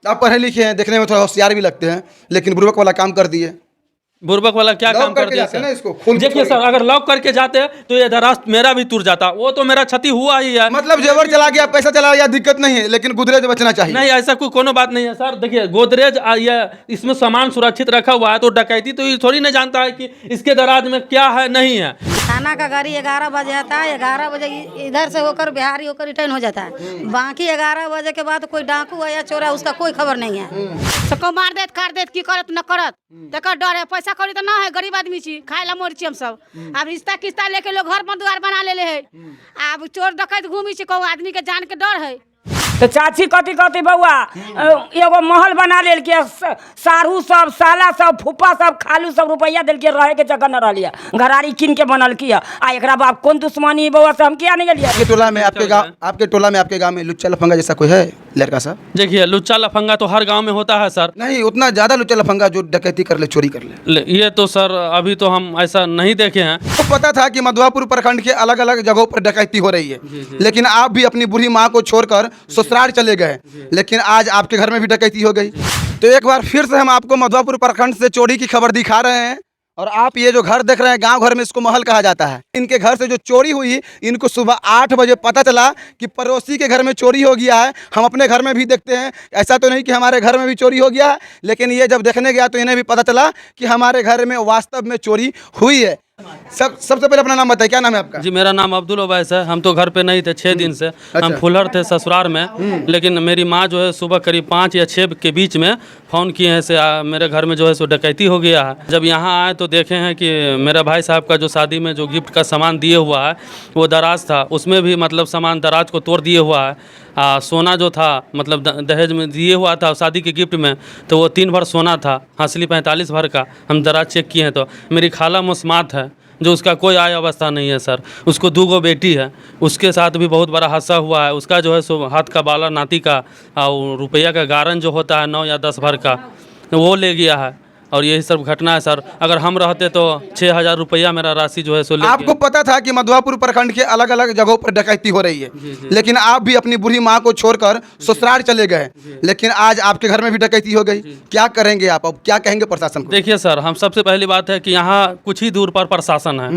आप पढ़े लिखे हैं, देखने में थोड़ा होशियार भी लगते हैं, लेकिन बुर्बक वाला काम कर दिए। बुर्बक वाला क्या काम कर दिया ना सर? इसको खून देखिए सर, अगर लॉक करके जाते तो ये दराज मेरा भी टूट जाता, वो तो मेरा क्षति हुआ ही है। मतलब जेवर चला गया, पैसा चला गया, दिक्कत नहीं है, लेकिन गुदरेज बचना चाहिए। नहीं, ऐसा कोई कोनो बात नहीं है सर। देखिए गोदरेज ये इसमें सामान सुरक्षित रखा हुआ है, तो डकैती तो ये थोड़ी ना जानता है कि इसके दराज में क्या है नहीं है। थाना का गाड़ी 11 बजे आता है, 11 बजे इधर से होकर बिहारी होकर रिटर्न हो जाता है। बाकी 11 बजे के बाद कोई डाकू है या चोर है उसका कोई खबर नहीं है। सबको मार देत काट देत की करत न करत तेकर डर है। पैसा कौड़ी तो ना है, गरीब आदमी छी, खाए ला मोर छी हम सब। अब रिश्ता किस्ता लेके लोग घर पर द्वार बना ले है। अब चोर डकैत घूमी छी, को आदमी के जान के डर है। तो चाची कथी कथी बउआ एगो महल बना लेल के, सारू सब, साला सब, फूफा सब, खालू सब रुपया दिल के रहे के जगह न रहिए, घरारी किन के बनल किया। आ एकरा बाप कौन दुश्मनी बउआ से हम किया नहीं गेलिए। आपके टोला में, आपके गांव में लुच्चा लफंगा जैसा कोई है लड़का सा? देखिए लुच्चा लफंगा तो हर गांव में होता है सर। नहीं उतना ज्यादा लुच्चा लफंगा जो डकैती कर ले, चोरी कर ले। ये तो सर अभी तो हम ऐसा नहीं देखे हैं। तो पता था कि मधुआपुर प्रखंड के अलग अलग जगहों पर डकैती हो रही है, लेकिन आप भी अपनी बुढ़ी माँ को छोड़कर ससुराल चले गए, लेकिन आज आपके घर में भी डकैती हो गई। तो एक बार फिर से हम आपको मधुआपुर प्रखंड से चोरी की खबर दिखा रहे हैं। और आप ये जो घर देख रहे हैं, गांव घर में इसको महल कहा जाता है। इनके घर से जो चोरी हुई, इनको सुबह 8 बजे पता चला कि पड़ोसी के घर में चोरी हो गया है। हम अपने घर में भी देखते हैं, ऐसा तो नहीं कि हमारे घर में भी चोरी हो गया है, लेकिन ये जब देखने गया तो इन्हें भी पता चला कि हमारे घर में वास्तव में चोरी हुई है। सबसे पहले अपना नाम बताइए, क्या नाम है आपका? जी मेरा नाम अब्दुल ओवैस है। हम तो घर पे नहीं थे 6 दिन से। हम फुलहर थे ससुराल में, लेकिन मेरी माँ जो है सुबह करीब 5 या 6 के बीच में फ़ोन किए हैं से मेरे घर में जो है सो डकैती हो गया है। जब यहाँ आए तो देखे हैं कि मेरा भाई साहब का जो शादी में जो गिफ्ट का सामान दिए हुआ है वो दराज था, उसमें भी मतलब सामान दराज को तोड़ दिए हुआ है। सोना जो था मतलब दहेज में दिए हुआ था शादी के गिफ्ट में, तो वो 3 भर सोना था, हंसली 45 भर का। हम दराज चेक किए हैं तो मेरी खाला मुस्मात है जो उसका कोई आय अवस्था नहीं है सर। उसको 2 बेटी है, उसके साथ भी बहुत बड़ा हादसा हुआ है। उसका जो है सो हाथ का बाला नाती का और रुपया का गारन जो होता है 9 या 10 भर का, वो ले गया है। और यही सब घटना है सर। अगर हम रहते तो 6000 रुपया मेरा राशि जो है सो ले। आपको पता था कि मधुआपुर प्रखंड के अलग अलग जगहों पर डकैती हो रही है, लेकिन आप भी अपनी बुढ़ी माँ को छोड़कर ससुराल चले गए, लेकिन आज आपके घर में भी डकैती हो गई। क्या करेंगे आप, अब क्या कहेंगे प्रशासन को? देखिए सर, हम सबसे पहली बात है कि यहाँ कुछ ही दूर पर प्रशासन है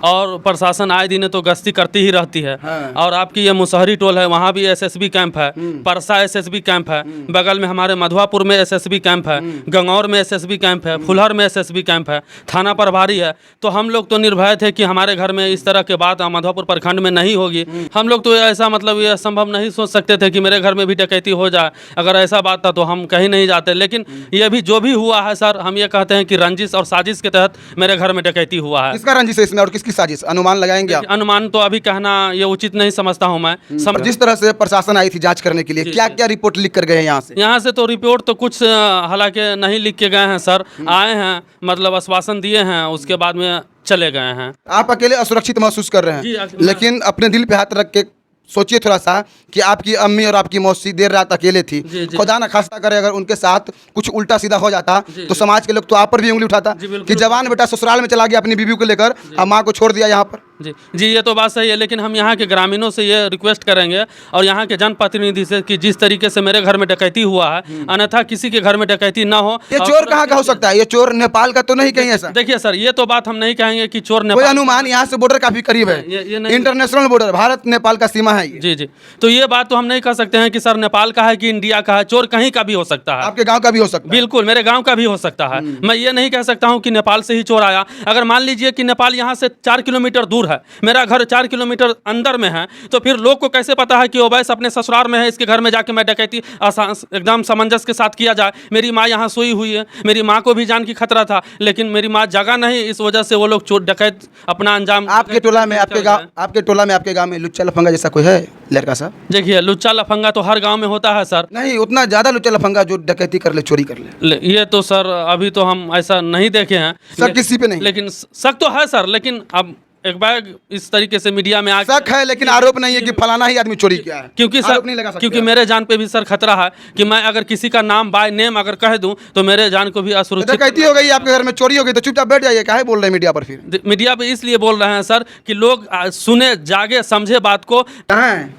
और प्रशासन आए दिन तो गश्ती करती ही रहती है। और आपकी ये मुसहरी टोल है, वहाँ भी SSB कैंप है, परसा SSB कैंप है, बगल में हमारे मधुआपुर में SSB कैंप है, गंगौर में SSB कैंप है, फुलहर में SSB कैंप है, थाना प्रभारी है। तो हम लोग तो निर्भय थे कि हमारे घर में इस तरह के बात मधुआपुर प्रखंड में नहीं होगी। हम लोग तो ऐसा मतलब ये संभव नहीं सोच सकते थे कि मेरे घर में भी डकैती हो जाए। अगर ऐसा बात था तो हम कहीं नहीं जाते, लेकिन ये भी जो भी हुआ है सर, हम ये कहते हैं कि रंजिश और साजिश के तहत मेरे घर में डकैती हुआ है। किसका रंजिश है इसमें और किसकी साजिश, अनुमान लगाएंगे आप? अनुमान तो अभी कहना ये उचित नहीं समझता हूँ मैं। जिस तरह से प्रशासन आई थी जाँच करने के लिए, क्या क्या रिपोर्ट लिख कर गए यहाँ से? यहाँ से तो रिपोर्ट तो कुछ हालांकि नहीं लिख के गए हैं सर। आए हैं मतलब आश्वासन दिए हैं, उसके बाद में चले गए हैं। आप अकेले असुरक्षित महसूस कर रहे हैं, लेकिन अपने दिल पे हाथ रख के सोचिए थोड़ा सा कि आपकी अम्मी और आपकी मौसी देर रात अकेले थी। खुदा ना खास्ता करे अगर उनके साथ कुछ उल्टा सीधा हो जाता तो समाज के लोग तो आप पर भी उंगली उठाता कि जवान बेटा ससुराल में चला गया अपनी बीवी को लेकर, और माँ को छोड़ दिया यहाँ पर। जी ये तो बात सही है, लेकिन हम यहाँ के ग्रामीणों से ये रिक्वेस्ट करेंगे और यहाँ के जनप्रतिनिधि से कि जिस तरीके से मेरे घर में डकैती हुआ है, अन्यथा किसी के घर में डकैती ना हो। ये चोर कहाँ का हो सकता है? ये चोर नेपाल का तो नहीं कहीं ऐसा? देखिए सर, ये तो बात हम नहीं कहेंगे कि चोर नेपाल। कोई अनुमान, यहाँ से बॉर्डर काफी करीब है, इंटरनेशनल बॉर्डर, भारत नेपाल का सीमा है। जी तो ये बात तो हम नहीं कह सकते हैं कि सर नेपाल का है कि इंडिया का है। चोर कहीं का भी हो सकता है, आपके गाँव का भी हो सकता है। बिल्कुल मेरे गाँव का भी हो सकता है। मैं ये नहीं कह सकता हूँ कि नेपाल से ही चोर आया। अगर मान लीजिए कि नेपाल यहाँ से 4 किलोमीटर दूर है, मेरा घर 4 किलोमीटर अंदर में है, तो फिर लोग को कैसे पता है कि ओवैस अपने ससुराल में है, इसके घर में जाके मैं डकैती एकदम सामंजस्य के साथ किया जाए। मेरी माँ यहाँ सोई हुई है, मेरी माँ को भी जान की खतरा था, लेकिन मेरी माँ जगा नहीं, इस वजह से वो लोग चोर डकैत अपना अंजाम। आपके टोला में, आपके गाँव में लुच्चा लफंगा जैसा कोई है लड़का सा? देखिए लुच्चा लफंगा तो हर गांव में होता है सर। नहीं उतना ज्यादा लुच्चा लफंगा जो डकैती कर ले, चोरी कर ले। ये तो सर अभी तो हम ऐसा नहीं देखे हैं। शक किसी पे नहीं, लेकिन शक तो है सर। लेकिन अब एक बार इस तरीके से मीडिया में शक है, लेकिन आरोप नहीं है कि फलाना ही आदमी चोरी किया है। क्योंकि सर क्योंकि मेरे जान पे भी सर खतरा है कि मैं अगर किसी का नाम बाय नेम अगर कह दूं तो मेरे जान को भी असुरक्षित। डकैती हो गई, आपके घर में चोरी हो गई, तो चुपचाप बैठ जाइए, काहे बोल रहे हैं मीडिया पर? फिर मीडिया पे इसलिए बोल रहे हैं सर कि लोग सुने, जागे, समझे बात को। कहाँ है?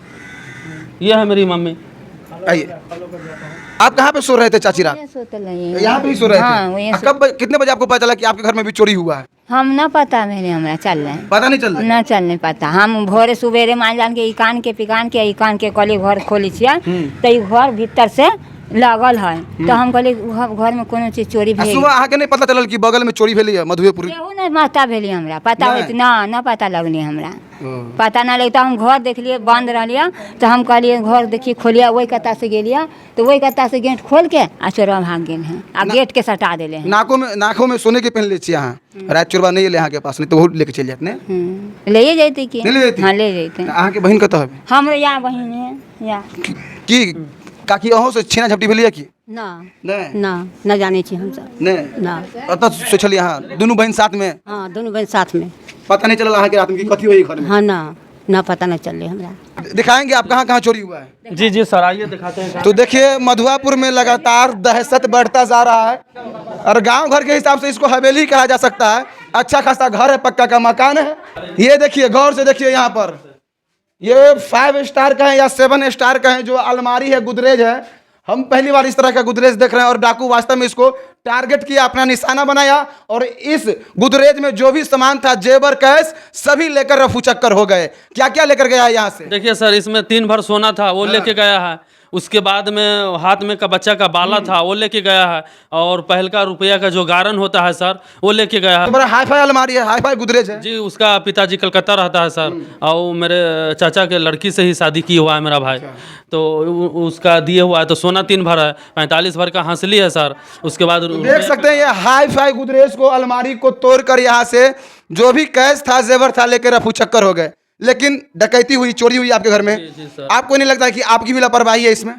यह है मेरी मम्मी। आइए। आप कहाँ पे सो रहे थे चाची रात? यहाँ पे ही सो रहे हाँ, थे? वहीं कब कितने बजे आपको पता चला कि आपके घर में भी चोरी हुआ है? हम ना पता मेरे हमरा चल रहे हैं पता नहीं चल रहा? ना चल नहीं पता। हम भोरे सुबेरे मान जान के इकान के पिकान के इकान के कहली घर खोली छिया तो ई घर भीतर से लगल है तो हम कहली घर में कोनो चीज चोरी आ भेल सुबह अहाँ के नहीं पता चलल कि बगल में चोरी भेली है मधुएपुर? केहू नहीं माता भेली हमरा पता नहीं। होत ना पता लगनी हमरा पता ना लगता। हम घर देखलिए बंद रहलिया तो हम कहलिए घर देखिए खोलिया वही कत्ता से गेलिया तो वही कत्ता से गेट खोल के आ चोरवा भाग गेल हैं आ गेट के सटा देले हैं। नाकों में सोने के पहन ले छी अहाँ? रात चोरबा नहीं ले अहाँ के पास, नहीं तो बहुत लेके चल जाते ने। ले जैते की नहीं ले जैती? हाँ ले जैते अहाँ के बहन कतऽ है? हमरो यहाँ बहिन है या की काकी अहों से छीना झपटी भेलिए की? ना नहीं ना न जाने छी हम सब नहीं ना। अतः सोचलिए अहाँ दुनू बहन साथ में? हाँ दोनों बहन साथ में। पता नहीं चलल अहाँ के रात में कि कथी होई घर में? हाँ ना पता नहीं चल हमरा। दिखाएंगे आप कहाँ कहाँ चोरी हुआ है? जी सर आइए दिखाते हैं। तो देखिए मधुआपुर में लगातार दहशत बढ़ता जा रहा है और गांव घर के हिसाब से इसको हवेली कहा जा सकता है। अच्छा खासा घर है, पक्का का मकान है। ये देखिए गौर से देखिए, यहाँ पर ये 5 स्टार का है या 7 स्टार का है जो अलमारी है, गुदरेज है। हम पहली बार इस तरह का गुदरेज देख रहे हैं और डाकू वास्तव में इसको टारगेट किया, अपना निशाना बनाया और इस गुदरेज में जो भी सामान था, जेवर कैश सभी लेकर रफू चक्कर हो गए। क्या क्या लेकर गया है यहाँ से? देखिए सर, इसमें 3 भर सोना था वो लेके गया है। उसके बाद में हाथ में का बच्चा का बाला था वो लेके गया है और पहल का रुपया का जो गारन होता है सर वो लेके गया है। तो बड़ा हाई फाई अलमारी है, हाई फाई गुदरेज है। जी उसका पिताजी कलकत्ता रहता है सर और मेरे चाचा के लड़की से ही शादी की हुआ है मेरा भाई, तो उसका दिए हुआ है। तो सोना 3 भर है, 45 भर का हासिली है सर। उसके बाद देख सकते हैं ये हाई फाई गुदरेज को, अलमारी को तोड़कर यहाँ से जो भी कैश था, जेवर था, लेकर रफू चक्कर हो गए। लेकिन डकैती हुई, चोरी हुई आपके घर में। जी सर। आपको नहीं लगता है कि आपकी भी लापरवाही है इसमें?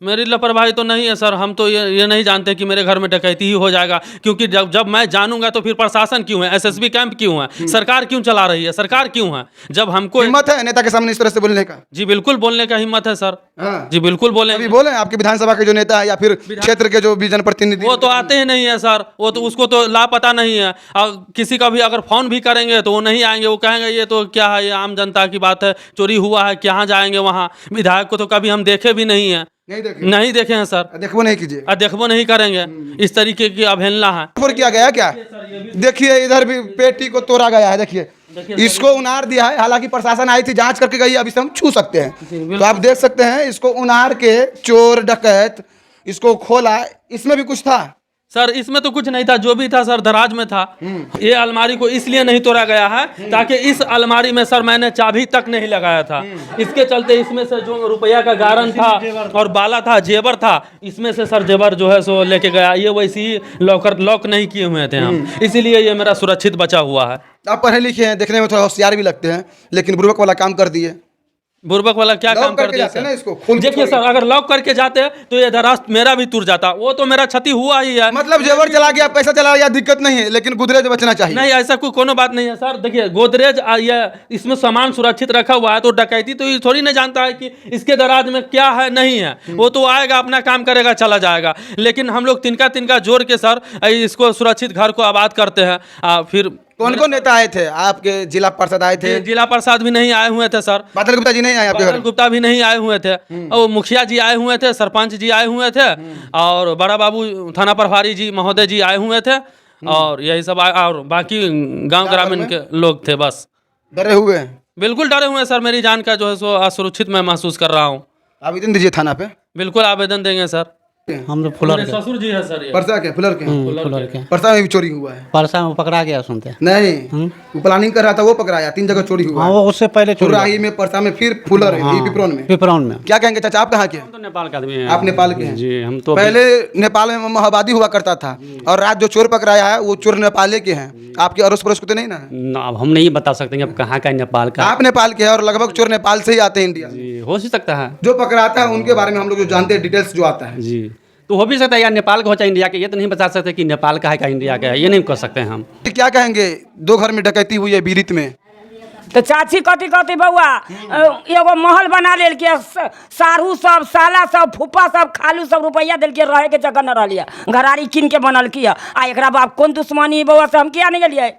मेरी लापरवाही तो नहीं है सर। हम तो ये नहीं जानते कि मेरे घर में डकैती ही हो जाएगा, क्योंकि जब मैं जानूंगा तो फिर प्रशासन क्यों है, एसएसबी कैंप क्यों है, सरकार क्यों चला रही है, सरकार क्यों है? जब हमको हिम्मत है नेता के सामने इस तरह से बोलने का? जी बिल्कुल बोलने का हिम्मत है सर। हाँ। जी बिल्कुल बोले। अभी बोले आपके विधानसभा के जो नेता है या फिर क्षेत्र के जो भी जनप्रतिनिधि, वो तो आते ही नहीं है सर। वो तो उसको तो लापता नहीं है। और किसी का भी अगर फोन भी करेंगे तो वो नहीं आएंगे। वो कहेंगे ये तो क्या है, ये आम जनता की बात है, चोरी हुआ है, कहाँ जाएंगे वहाँ। विधायक को तो कभी हम देखे भी नहीं है, नहीं देखे हैं सर। देखो नहीं कीजिए, देखो नहीं करेंगे। इस तरीके की अवहेलना है। किया गया क्या? देखिए इधर भी पेटी को तोड़ा गया है। देखिए इसको उनार दिया है। हालांकि प्रशासन आई थी, जांच करके गई, अब इसे हम छू सकते हैं। तो आप देख सकते हैं इसको उनार के चोर डकैत इसको खोला। इसमें भी कुछ था सर? इसमें तो कुछ नहीं था, जो भी था सर दराज में था। ये अलमारी को इसलिए नहीं तोड़ा गया है ताकि इस अलमारी में सर मैंने चाबी तक नहीं लगाया था। इसके चलते इसमें से जो रुपया का गारन था और बाला था, जेवर था, इसमें से सर जेवर जो है सो लेके गया। ये वैसे ही लॉक नहीं किए हुए थे हम, इसीलिए ये मेरा सुरक्षित बचा हुआ है। आप पढ़े लिखे हैं, देखने में थोड़ा होशियार भी लगते हैं, लेकिन बुर्बक वाला काम कर दिए। बुर्बक वाला क्या काम कर दिया ना सर? इसको खोल देखिए सर, अगर लॉक करके जाते तो ये दराज मेरा भी टूट जाता। वो तो मेरा क्षति हुआ ही है। मतलब जेवर चला गया, पैसा चला गया, दिक्कत नहीं है, लेकिन गुदरेज बचना चाहिए। नहीं, ऐसा कोनो बात नहीं है सर। देखिए गोदरेज ये इसमें सामान सुरक्षित रखा हुआ है, तो डकैती तो ये थोड़ी नहीं जानता है कि इसके दराज में क्या है नहीं है। वो तो आएगा, अपना काम करेगा, चला जाएगा। लेकिन हम लोग तिनका जोड़ के सर इसको सुरक्षित घर को आबाद करते हैं। फिर कौन कौन नेता आए थे? आपके जिला पार्षद आए थे? जिला प्रसाद भी नहीं आए हुए थे सर। बादल गुप्ता जी नहीं आए आपके घर? बादल गुप्ता भी नहीं आए हुए थे। और मुखिया जी आए हुए थे, सरपंच जी आए हुए थे और बड़ा बाबू थाना प्रभारी जी महोदय जी आए हुए थे और यही सब और बाकी गांव ग्रामीण के लोग थे। बस डरे हुए हैं? बिल्कुल डरे हुए हैं सर। मेरी जान का जो है सो असुरक्षित मैं महसूस कर रहा हूँ। आवेदन दीजिए थाना पे। बिल्कुल आवेदन देंगे सर। हम तो फुलर के ससुर जी है सर ये। परसा के फुलर के? फुलर के परसा में भी चोरी हुआ है? परसा में पकड़ा गया सुनते हैं। नहीं, वो प्लानिंग कर रहा था, वो पकड़ाया। 3 जगह चोरी हुआ हाँ, है। वो उससे पहले चोरी चुराही में, परसा में, फिर फुलर है, पिपरौन में। पिपरौन में। क्या कहेंगे चाचा, आप कहाँ के? तो नेपाल का आदमी है। आप नेपाल के हैं? जी हम तो पहले नेपाल में माओवादी हुआ करता था और रात जो चोर पकड़ाया है वो चोर नेपाले के हैं। आपके अड़ोस पड़ोस को तो नहीं ना? अब हम नहीं बता सकते अब कहाँ का है नेपाल का। आप नेपाल के हैं और लगभग चोर नेपाल से ही आते हैं इंडिया। जी हो ही सकता है। जो पकड़ाता है उनके बारे में हम लोग जो जानते हैं, डिटेल्स जो आता है। जी तो हो भी सकता है यार नेपाल का हो चाहे इंडिया के। ये तो नहीं बता सकते कि नेपाल का है का इंडिया का है, ये नहीं कर सकते हैं हम। क्या कहेंगे? 2 घर में डकैती हुई है बीरित में। तो चाची कथी कथी बउआ एगो महल बना लेल के सारू सब, साला सब, फूफा सब, खालू सब रुपया दिल के रहे के जगह न रहिए। घरारी किन के बनल किया आ एकरा बाप कौन दुश्मनी बउआ से हम किया नहीं गेलिए?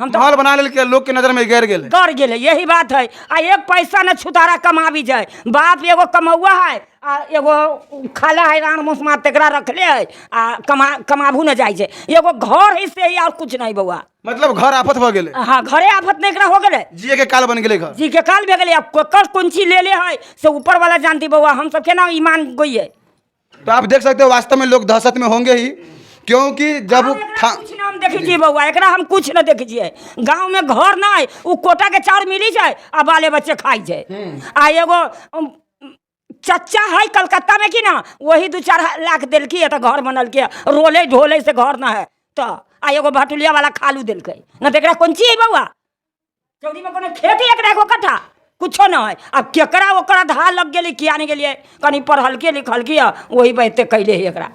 हम तो माहौल बना ले के लोग के नजर में गिर गेल। गड़ गेले, यही बात है। आ एक पैसा न छुतारा कमावी जाए, बाप एगो कमौआ है आ एगो खाला है रान मुसमा तेकरा रखले है आ कमाभू न जाए, एगो घर है से ही और कुछ नहीं बउआ। मतलब घर आफत हो गेले। हाँ, घरे आफत नहीं एकरा हो गेले, जिए के काल बन गेले घर। जी के काल भे गेले। अब कोकर कुंची ले ले है से ऊपर वाला जानती बउआ, हम सब के ना ईमान गोइए। तो आप देख सकते हो वास्तव में लोग दहशत में होंगे ही, क्योंकि जब कुछ ना हम देखिए बउआ, एकरा हम कुछ न देखिए। गांव में घर ना है, उ कोटा के चाउर मिली जाए आ बाले बच्चे खाई जाए। आ एगो चच्चा है कलकत्ता में की ना, वही 2-4 लाख दिल की तो घर बनल के, रोले ढोले से घर ना है तो आ एगो भटुलिया वाला खालू दिल के न, तो कौन चीज है बउआ? चौरी में कोनो खेती एकरा को कट्ठा कुछो न है। अब केकरा ओकरा धा लग गेली किया नहीं गेलिए, कहीं पढ़ल के लिखल किया वही बहते कैले है एकरा।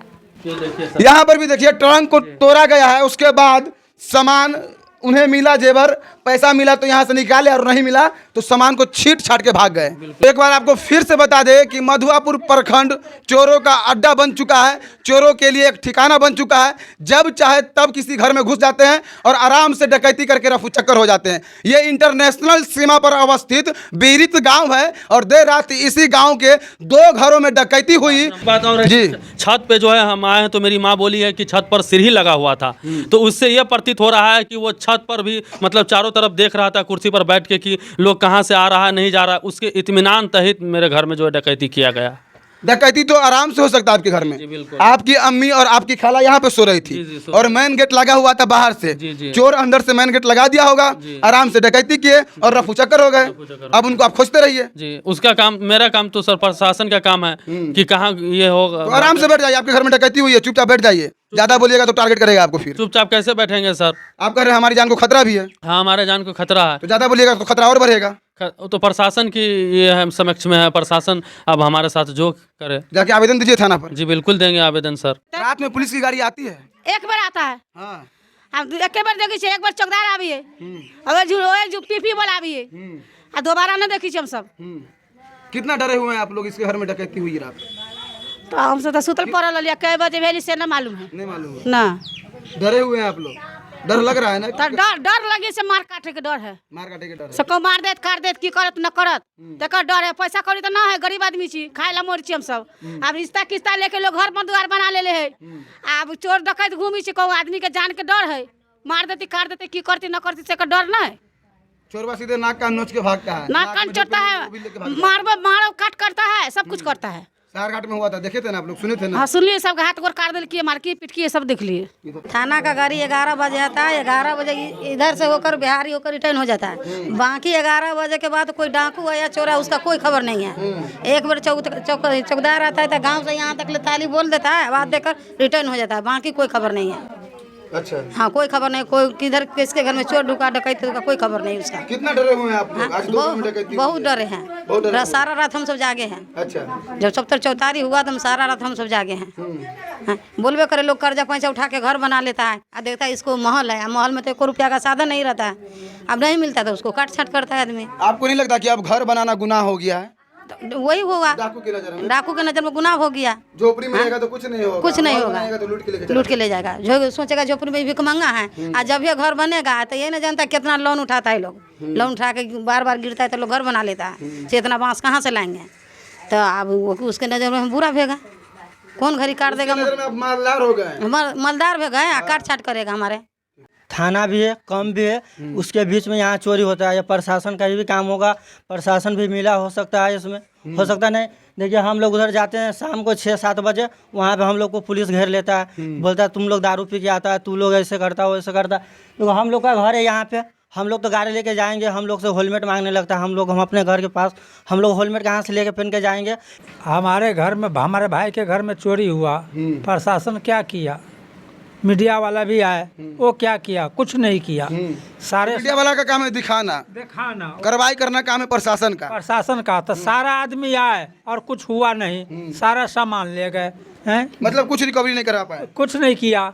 यहाँ पर भी देखिए ट्रंक को तोड़ा गया है, उसके बाद सामान उन्हें मिला, जेवर पैसा मिला तो यहाँ से निकाले और नहीं मिला तो सामान को छीट छाट के भाग गए। एक बार आपको फिर से बता दें कि मधुआपुर प्रखंड चोरों का अड्डा बन चुका है, चोरों के लिए एक ठिकाना बन चुका है। जब चाहे तब किसी घर में घुस जाते हैं और आराम से डकैती करके रफू चक्कर हो जाते हैं। ये इंटरनेशनल सीमा पर अवस्थित बीरित गांव है और देर रात इसी गांव के 2 घरों में डकैती हुई। बात और जी, छत पे जो है हम आए हैं तो मेरी माँ बोली है कि छत पर सीढ़ी लगा हुआ था, तो उससे यह प्रतीत हो रहा है कि वो छत पर भी मतलब चारों तरफ देख रहा था कुर्सी पर बैठ के कि लोग कहाँ से आ रहा है नहीं जा रहा। उसके इत्मीनान तहित मेरे घर में जो है डकैती किया गया। डकैती तो आराम से हो सकता है आपके घर में। जी, बिल्कुल। आपकी अम्मी और आपकी खाला यहाँ पे सो रही थी जी, सो और मेन गेट लगा हुआ था बाहर से। जी। चोर अंदर से मेन गेट लगा दिया होगा, आराम से डकैती किए और रफू चक्कर हो गए। अब उनको आप खोजते रहिए। जी, उसका काम, मेरा काम तो सर प्रशासन का काम है कि कहाँ ये होगा। तो आराम से बैठ जाइए, आपके घर में डकैती हुई है, चुपचाप बैठ जाइए। ज्यादा बोलिएगा तो टारगेट करेगा आपको। फिर चुपचाप कैसे बैठेंगे सर? आप कह रहे हैं हमारी जान को खतरा भी है। हाँ, हमारे जान को खतरा है। तो ज्यादा बोलिएगा तो खतरा और बढ़ेगा। तो प्रशासन की ये हम समक्ष में है, प्रशासन अब हमारे साथ जो करे। जाके आवेदन दीजिए थाना पर। जी बिल्कुल देंगे आवेदन सर। रात में पुलिस की गाड़ी आती है? एक बार आता है, हाँ। हम एक बार देखी छे, एक बार चौकीदार आबिए, अगर जो पीपी वाला आबिए आ दोबारा न देखी छे हम सब। कितना डरे हुए हैं आप लोग? इसके घर में डकैती हुई रात? तो हम सब तो सुतल पड़ल लिया, कई बजे भेली से न मालूम है। नहीं मालूम है। ना डरे हुए हैं आप लोग? डर लग रहा है ना? तो डर लगे से मार काटे के डर है, मार काटे के डर है। सबको मार देत काट देत की करत न करत तकर डर है। पैसा कौड़ी तो ना है, गरीब आदमी छी, खाए ला मोर छी हम सब। अब रिश्ता किस्ता लेके लोग घर पर द्वार बना ले है। अब चोर डकैत घूमी छी, को आदमी के जान के डर है, मार देती काट देती की करती न करती से डर ना है। चोरवा सीधे नाक कान नोच के भागता है, नाक कान चोरता है, मारो काट करता है, सब कुछ करता है। सार घाट में हुआ था, देखे थे ना आप लोग, सुने थे ना? हाँ, सुनलिए, सब हाथ गोर काट दिल किए, मार किए, पीट किए, सब देख लिए। थाना का गाड़ी 11 बजे आता है, 11 बजे इधर से होकर बिहारी होकर रिटर्न हो जाता है। बाकी 11 बजे के बाद कोई डाकू है या चोर है उसका कोई खबर नहीं है। एक बार चौकीदार आता है तो गांव से यहाँ तक ताली बोल देता है, आवाज देकर रिटर्न हो जाता है, बाकी कोई खबर नहीं है। अच्छा। हाँ, कोई खबर नहीं, कोई किधर किसके घर में चोर ढुका डकैती का कोई खबर नहीं उसका। कितना डरे हुए हैं आप लोग? आज 2 दिन में डकैती बहुत हुई। डरे हैं, सारा रात हम सब जागे हैं। अच्छा। जब सब तक चौतारी हुआ तो हम सारा रात हम सब जागे हैं। हाँ, बोलबे करे लोग कर्जा पैसा उठा के घर बना लेता है, और देखता है इसको महल है, महल में तो 1 रुपया का साधन नहीं रहता है, अब नहीं मिलता तो उसको काट छाट करता है आदमी। आपको नहीं लगता कि अब घर बनाना गुनाह हो गया है? तो वही होगा, डाकू की नजर में? डाकू के नजर में गुनाह हो गया। झोपड़ी में रहेगा तो कुछ नहीं होगा, कुछ नहीं महल होगा, बनाएगा तो लूट के ले जाएगा। जो सोचेगा झोपड़ी में भिख मंगा है, और जब ये घर बनेगा तो ये नहीं जानता कितना लोन उठाता है लोग, लोन उठा के बार बार गिरता है तो लोग घर बना लेता है, से इतना बांस कहाँ से लाएंगे? तो अब उसके नज़र में बुरा भेगा, कौन घड़ी काट देगा? मालदार हो गए, मालदार भेगा है, काट छाट करेगा हमारे। थाना भी है, कम भी है, उसके बीच में यहाँ चोरी होता है। ये प्रशासन का भी काम होगा, प्रशासन भी मिला हो सकता है इसमें, हो सकता नहीं। देखिए हम लोग उधर जाते हैं शाम को 6-7 बजे, वहाँ पे हम लोग को पुलिस घेर लेता है, बोलता है तुम लोग दारू पी के आता है, तू लोग ऐसे करता हो वैसे करता। तो हम लोग का घर है यहाँ पे, हम लोग तो गाड़ी लेके जाएंगे, हम लोग से हेलमेट मांगने लगता है। हम अपने घर के पास हम लोग हेलमेट कहाँ से लेके पहन के जाएंगे? हमारे घर में, हमारे भाई के घर में चोरी हुआ, प्रशासन क्या किया? मीडिया वाला भी आए, वो क्या किया? कुछ नहीं किया। सारे मीडिया वाला का काम है दिखाना, कार्रवाई करना काम है प्रशासन का। तो सारा आदमी आए और कुछ हुआ नहीं, सारा सामान ले गए हैं, मतलब कुछ रिकवरी नहीं करा पाए, कुछ नहीं किया।